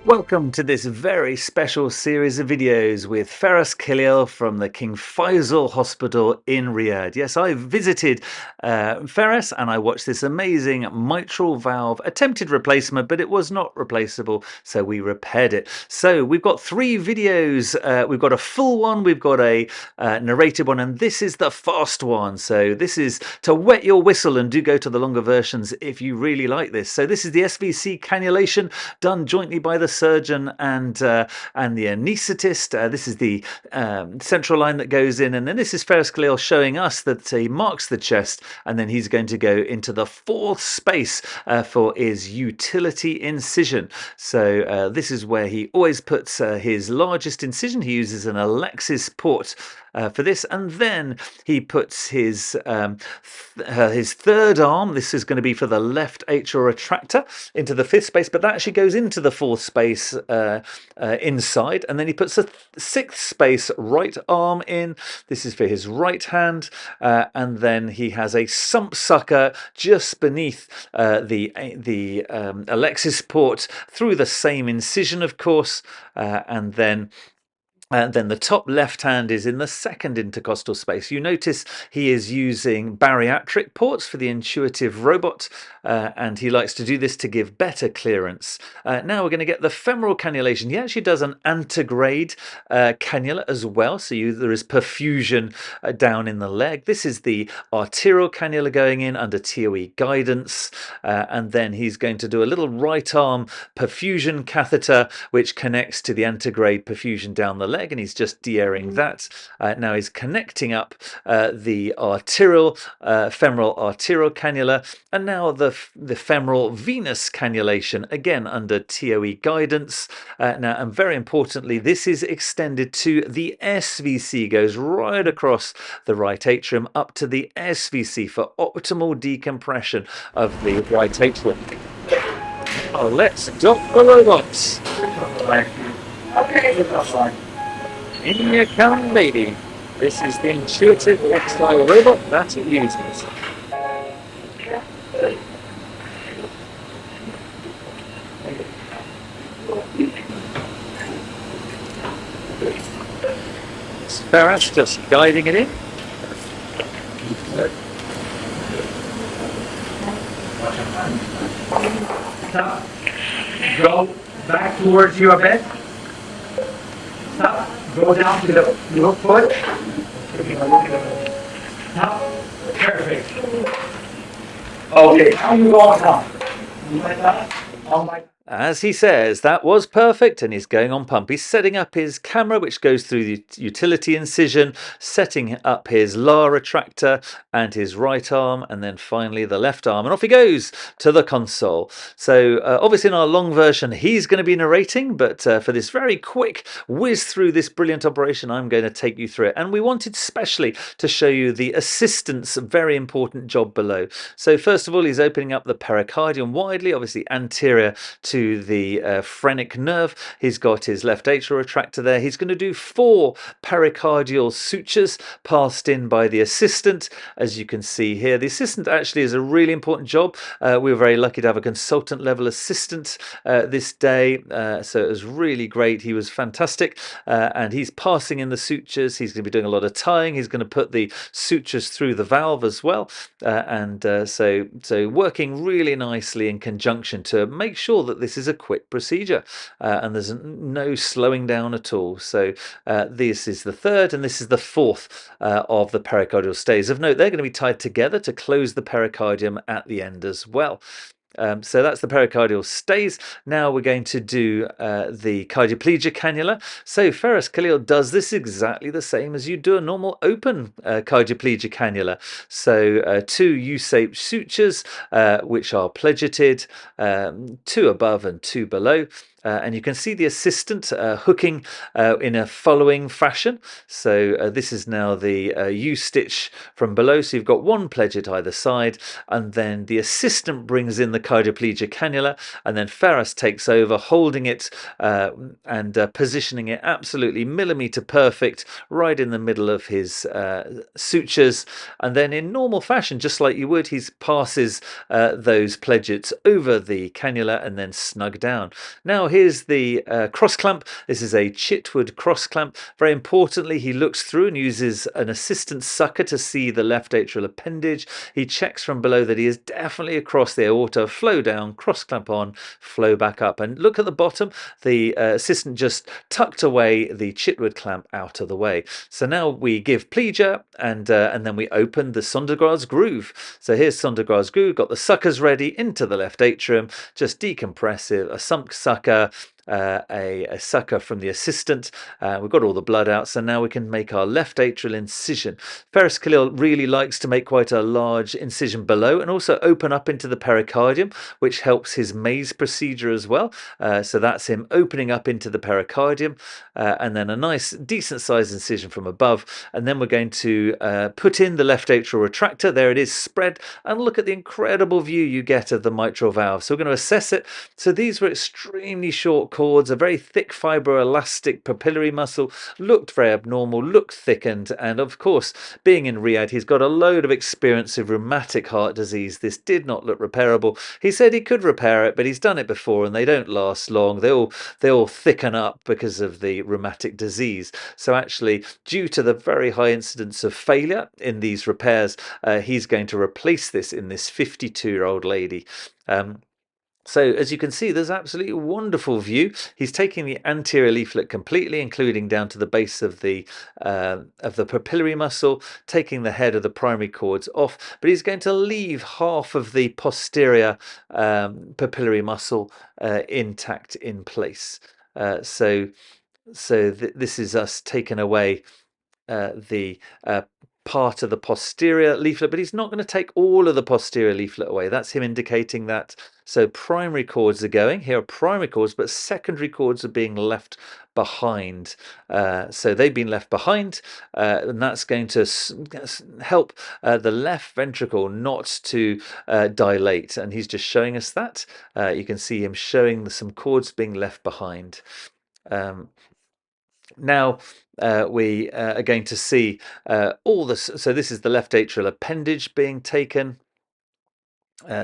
Welcome to this very special series of videos with Feras Khaleil from the King Faisal Hospital in Riyadh. Yes, I visited Feras and I watched this amazing mitral valve attempted replacement, but it was not replaceable, so we repaired it. So we've got three videos. We've got a full one, we've got a narrated one, and this is the fast one. So this is to wet your whistle, and do go to the longer versions if you really like this. So this is the SVC cannulation done jointly by the surgeon and the anaesthetist. This is the central line that goes in, and then this is Feras Khaleil showing us that he marks the chest, and then he's going to go into the fourth space for his utility incision. So this is where he always puts his largest incision. He uses an Alexis port for this, and then he puts his third arm. This is going to be for the left atrial retractor into the fifth space, but that actually goes into the fourth space inside, and then he puts a sixth space right arm in. This is for his right hand, and then he has a sump sucker just beneath the Alexis port through the same incision, of course, and then the top left hand is in the second intercostal space. You notice he is using bariatric ports for the intuitive robot, and he likes to do this to give better clearance. Now we're going to get the femoral cannulation. He actually does an antegrade cannula as well, so there is perfusion down in the leg. This is the arterial cannula going in under TOE guidance, and then he's going to do a little right arm perfusion catheter which connects to the antegrade perfusion down the leg, and he's just de-airing that. Now he's connecting up the femoral arterial cannula, and now the femoral venous cannulation, again under TOE guidance. Now, and very importantly, this is extended to the SVC, goes right across the right atrium up to the SVC for optimal decompression of the right atrium. Oh, let's dock the robots. Okay, that's fine. In you come, baby. This is the intuitive X-style robot that it uses. It's Feras just guiding it in. Stop. Go back towards your bed. Stop. Go down to your foot. Stop. Perfect. Okay, now you go on top. Like that. Oh my. As he says, that was perfect, and he's going on pump. He's setting up his camera, which goes through the utility incision, setting up his LAR retractor and his right arm, and then finally the left arm, and off he goes to the console. So obviously in our long version, he's going to be narrating, but for this very quick whiz through this brilliant operation, I'm going to take you through it. And we wanted specially to show you the assistant's very important job below. So first of all, he's opening up the pericardium widely, obviously anterior to the phrenic nerve. He's got his left atrial retractor there. He's going to do 4 pericardial sutures passed in by the assistant, as you can see here. The assistant actually is a really important job. We were very lucky to have a consultant level assistant this day, so it was really great. He was fantastic, and he's passing in the sutures. He's going to be doing a lot of tying. He's going to put the sutures through the valve as well, so working really nicely in conjunction to make sure that this is a quick procedure, and there's no slowing down at all. So this is the third, and this is the fourth of the pericardial stays. Of note, they're going to be tied together to close the pericardium at the end as well. So that's the pericardial stays. Now we're going to do the cardioplegia cannula. So Feras Khaleil does this exactly the same as you do a normal open cardioplegia cannula. So 2 U-shaped sutures, which are plegited, 2 above and 2 below. And you can see the assistant hooking in a following fashion. So this is now the U-stitch from below. So you've got 1 pledget either side, and then the assistant brings in the cardioplegia cannula, and then Feras takes over, holding it and positioning it absolutely millimeter perfect right in the middle of his sutures. And then in normal fashion, just like you would, he passes those pledgets over the cannula and then snug down. Now here's the cross clamp. This is a chitwood cross clamp. Very importantly, he looks through and uses an assistant sucker to see the left atrial appendage. He checks from below that he is definitely across the aorta. Flow down, cross clamp on, flow back up. And look at the bottom. The assistant just tucked away the chitwood clamp out of the way. So now we give plegia, and then we open the Sondergras groove. So here's Sondergras groove. Got the suckers ready into the left atrium. Just decompressive, a sump sucker, a sucker from the assistant. We've got all the blood out, so now we can make our left atrial incision. Feras Khaleil really likes to make quite a large incision below and also open up into the pericardium, which helps his maze procedure as well. So that's him opening up into the pericardium, and then a nice decent sized incision from above. And then we're going to put in the left atrial retractor. There it is, spread, and look at the incredible view you get of the mitral valve. So we're going to assess it. So these were extremely short cords, a very thick fibroelastic papillary muscle, looked very abnormal, looked thickened, and of course, being in Riyadh, he's got a load of experience of rheumatic heart disease. This did not look repairable. He said he could repair it, but he's done it before and they don't last long. They all thicken up because of the rheumatic disease. So actually, due to the very high incidence of failure in these repairs, he's going to replace this in this 52-year-old lady. So as you can see, there's absolutely wonderful view. He's taking the anterior leaflet completely, including down to the base of the papillary muscle, taking the head of the primary cords off, but he's going to leave half of the posterior papillary muscle intact in place. So this is us taking away the part of the posterior leaflet, but he's not going to take all of the posterior leaflet away. That's him indicating that. So primary cords are going. Here are primary cords, but secondary cords are being left behind. So they've been left behind, and that's going to help the left ventricle not to dilate. And he's just showing us that. You can see him showing some cords being left behind. Now we are going to see all this. So this is the left atrial appendage being taken.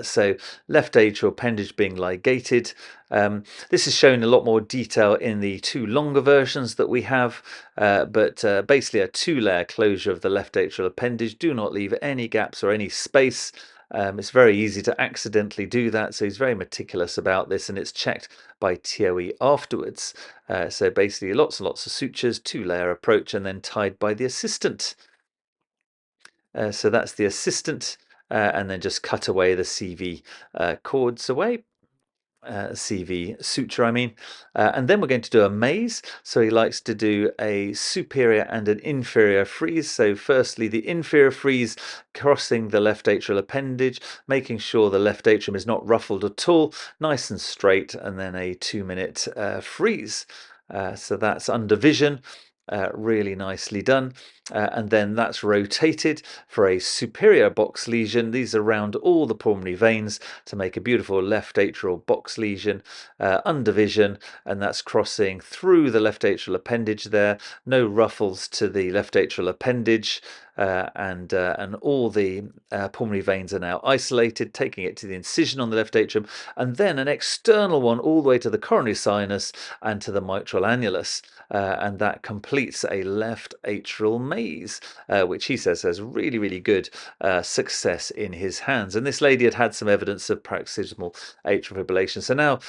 So left atrial appendage being ligated. This is shown in a lot more detail in the two longer versions that we have, but basically a two-layer closure of the left atrial appendage. Do not leave any gaps or any space. It's very easy to accidentally do that, so he's very meticulous about this, and it's checked by TOE afterwards. So basically lots and lots of sutures, two-layer approach, and then tied by the assistant. So that's the assistant, and then just cut away the CV cords away. CV suture, I mean, and then we're going to do a maze. So he likes to do a superior and an inferior freeze. So firstly, the inferior freeze crossing the left atrial appendage, making sure the left atrium is not ruffled at all, nice and straight, and then a 2-minute freeze. So that's under vision. Really nicely done, and then that's rotated for a superior box lesion. These are around all the pulmonary veins to make a beautiful left atrial box lesion, under vision, and that's crossing through the left atrial appendage there. No ruffles to the left atrial appendage, and all the pulmonary veins are now isolated, taking it to the incision on the left atrium, and then an external one all the way to the coronary sinus and to the mitral annulus. And that completes a left atrial maze, which he says has really, really good success in his hands. And this lady had had some evidence of paroxysmal atrial fibrillation. So now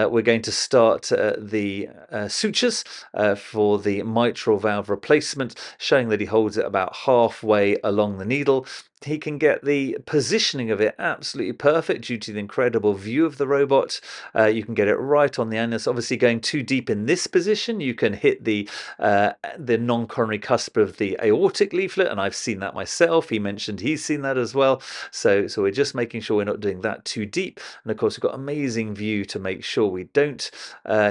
we're going to start the sutures for the mitral valve replacement, showing that he holds it about halfway along the needle. He can get the positioning of it absolutely perfect due to the incredible view of the robot. You can get it right on the annulus. Obviously, going too deep in this position, you can hit the non-coronary cusp of the aortic leaflet, and I've seen that myself. He mentioned he's seen that as well. So we're just making sure we're not doing that too deep. And of course, we've got amazing view to make sure we don't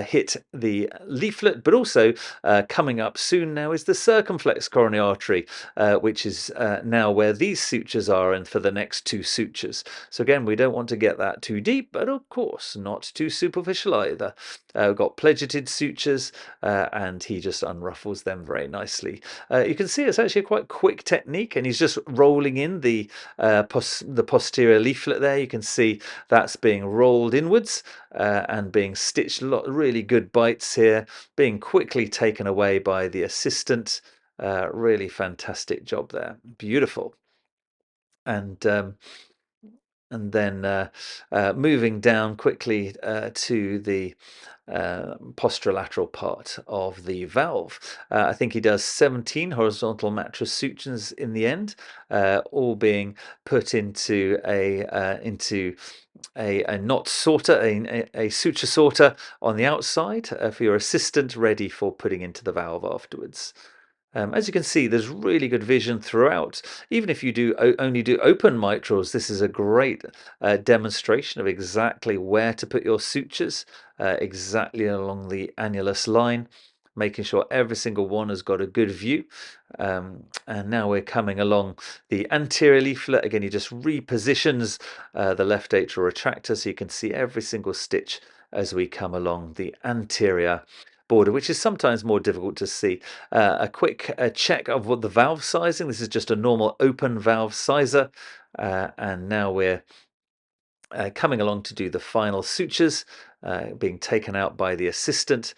hit the leaflet, but also coming up soon now is the circumflex coronary artery, which is now where these sutures are and for the next 2 sutures. So again, we don't want to get that too deep, but of course not too superficial either. We've got pleated sutures, and he just unruffles them very nicely. You can see it's actually a quite quick technique, and he's just rolling in the posterior leaflet there. You can see that's being rolled inwards and being stitched. Really good bites here, being quickly taken away by the assistant. Really fantastic job there. Beautiful. And then moving down quickly to the posterolateral part of the valve. I think he does 17 horizontal mattress sutures in the end, all being put into a knot sorter, a suture sorter on the outside for your assistant, ready for putting into the valve afterwards. As you can see, there's really good vision throughout. Even if you only do open mitrals, this is a great demonstration of exactly where to put your sutures, exactly along the annulus line, making sure every single one has got a good view. And now we're coming along the anterior leaflet. Again, he just repositions the left atrial retractor so you can see every single stitch as we come along the anterior border, which is sometimes more difficult to see. A quick check of what the valve sizing. This is just a normal open valve sizer, and now we're coming along to do the final sutures, being taken out by the assistant.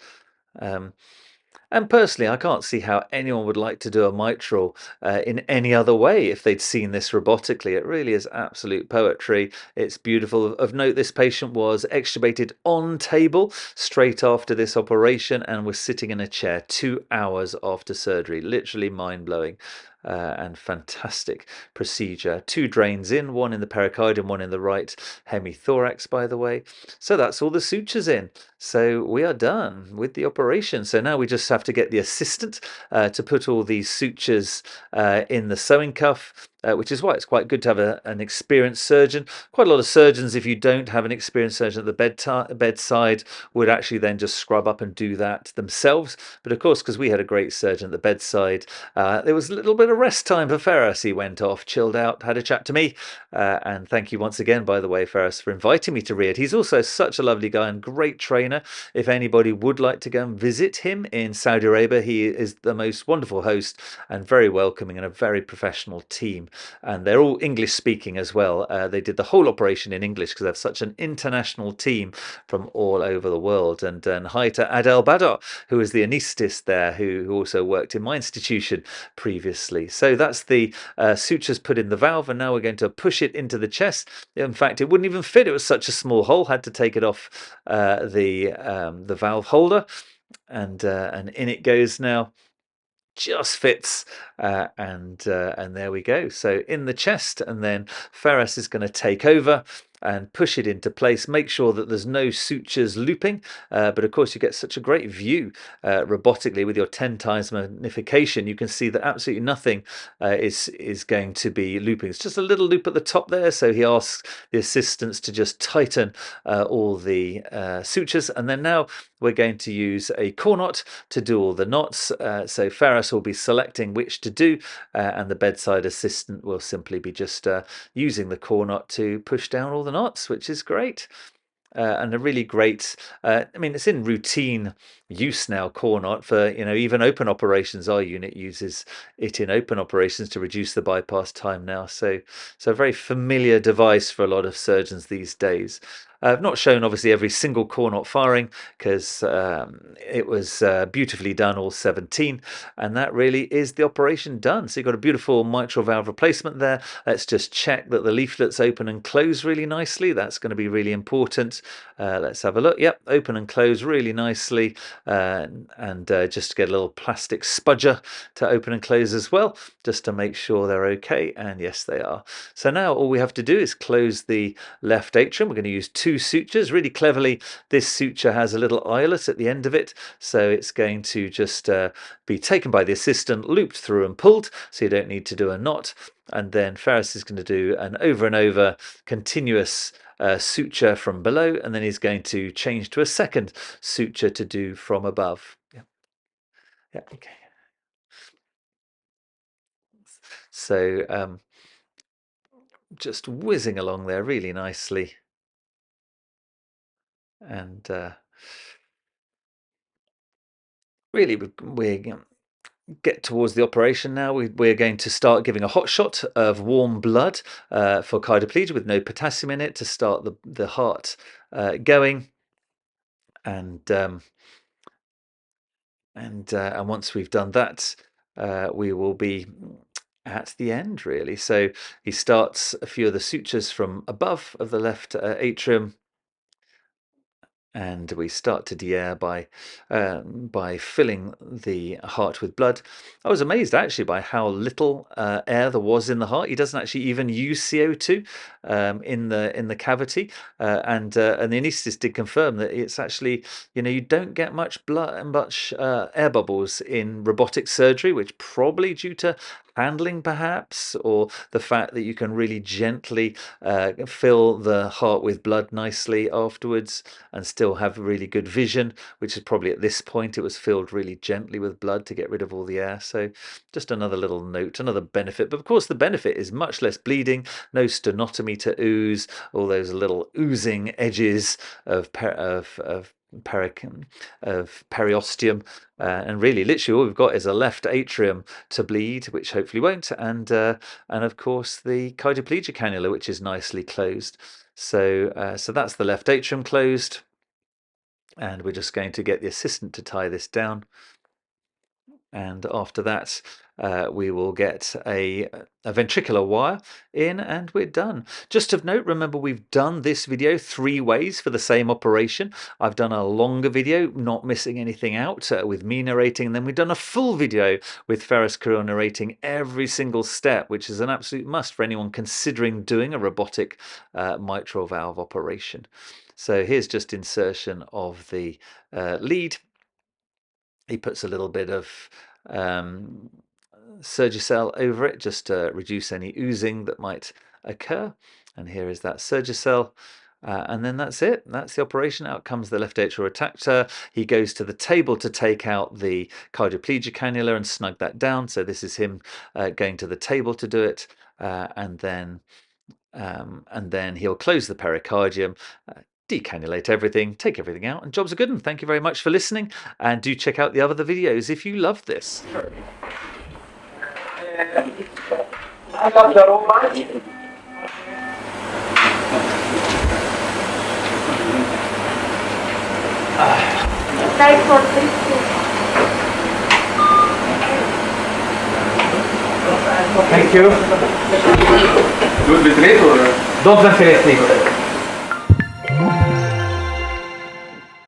And personally, I can't see how anyone would like to do a mitral in any other way if they'd seen this robotically. It really is absolute poetry. It's beautiful. Of note, this patient was extubated on table straight after this operation and was sitting in a chair 2 hours after surgery. Literally mind-blowing. And fantastic procedure. 2 drains in, one in the pericardium, one in the right hemithorax, by the way. So that's all the sutures in. So we are done with the operation. So now we just have to get the assistant to put all these sutures in the sewing cuff, which is why it's quite good to have an experienced surgeon. Quite a lot of surgeons, if you don't have an experienced surgeon at the bedside, would actually then just scrub up and do that themselves. But of course, because we had a great surgeon at the bedside, there was a little bit of rest time for Feras. He went off, chilled out, had a chat to me. And thank you once again, by the way, Feras, for inviting me to Riyadh. He's also such a lovely guy and great trainer. If anybody would like to go and visit him in Saudi Arabia, he is the most wonderful host and very welcoming and a very professional team. And they're all English speaking as well. They did the whole operation in English because they have such an international team from all over the world. And hi to Adel Badar, who is the anaesthetist there, who also worked in my institution previously. So that's the sutures put in the valve, and now we're going to push it into the chest. In fact, it wouldn't even fit. It was such a small hole. Had to take it off the valve holder, and in it goes now. Just fits, and there we go. So in the chest, and then Feras is going to take over and push it into place. Make sure that there's no sutures looping, but of course you get such a great view robotically with your 10 times magnification. You can see that absolutely nothing is going to be looping. It's just a little loop at the top there. So he asks the assistants to just tighten all the sutures, and then now we're going to use a core knot to do all the knots. So Feras will be selecting which to do, and the bedside assistant will simply be just using the core knot to push down all the knots, which is great. And a really great, I mean, it's in routine use now, core knot, for, even open operations. Our unit uses it in open operations to reduce the bypass time now. So a very familiar device for a lot of surgeons these days. I've not shown, obviously, every single core knot firing because it was beautifully done, all 17, and that really is the operation done. So you've got a beautiful mitral valve replacement there. Let's just check that the leaflets open and close really nicely. That's going to be really important. Let's have a look. Yep, open and close really nicely, and just get a little plastic spudger to open and close as well, just to make sure they're okay, and yes, they are. So now all we have to do is close the left atrium. We're going to use 2 sutures. Really cleverly, this suture has a little eyelet at the end of it, so it's going to just be taken by the assistant, looped through and pulled, so you don't need to do a knot. And then Feras is going to do an over and over continuous suture from below, and then he's going to change to a second suture to do from above. Yeah, okay. So just whizzing along there really nicely. And really, we're get towards the operation now. We're going to start giving a hot shot of warm blood for cardioplegia with no potassium in it to start the heart going. And once we've done that, we will be at the end, really. So he starts a few of the sutures from above of the left atrium, and we start to de-air by filling the heart with blood. I was amazed actually by how little air there was in the heart. He doesn't actually even use CO2 in the cavity, and the anaesthetist did confirm that it's actually, you don't get much air bubbles in robotic surgery, which probably due to handling perhaps, or the fact that you can really gently fill the heart with blood nicely afterwards and still have really good vision, which is probably at this point it was filled really gently with blood to get rid of all the air. So just another little note, another benefit. But of course the benefit is much less bleeding, no stenotomy to ooze, all those little oozing edges of periosteum, and really literally all we've got is a left atrium to bleed, which hopefully won't, and of course the cardioplegia cannula, which is nicely closed. So that's the left atrium closed, and we're just going to get the assistant to tie this down. And after that, we will get a ventricular wire in, and we're done. Just of note, remember we've done this video 3 ways for the same operation. I've done a longer video, not missing anything out, with me narrating, and then we've done a full video with Feras narrating every single step, which is an absolute must for anyone considering doing a robotic mitral valve operation. So here's just insertion of the lead. He puts a little bit of Surgicel over it just to reduce any oozing that might occur. And here is that Surgicel. And then that's it. That's the operation. Out comes the left atrial retractor. He goes to the table to take out the cardioplegia cannula and snug that down. So this is him going to the table to do it. And then he'll close the pericardium, decannulate everything, take everything out, and jobs are good. And thank you very much for listening, and do check out the other videos if you love this. Thank you. Don't ventilate, please.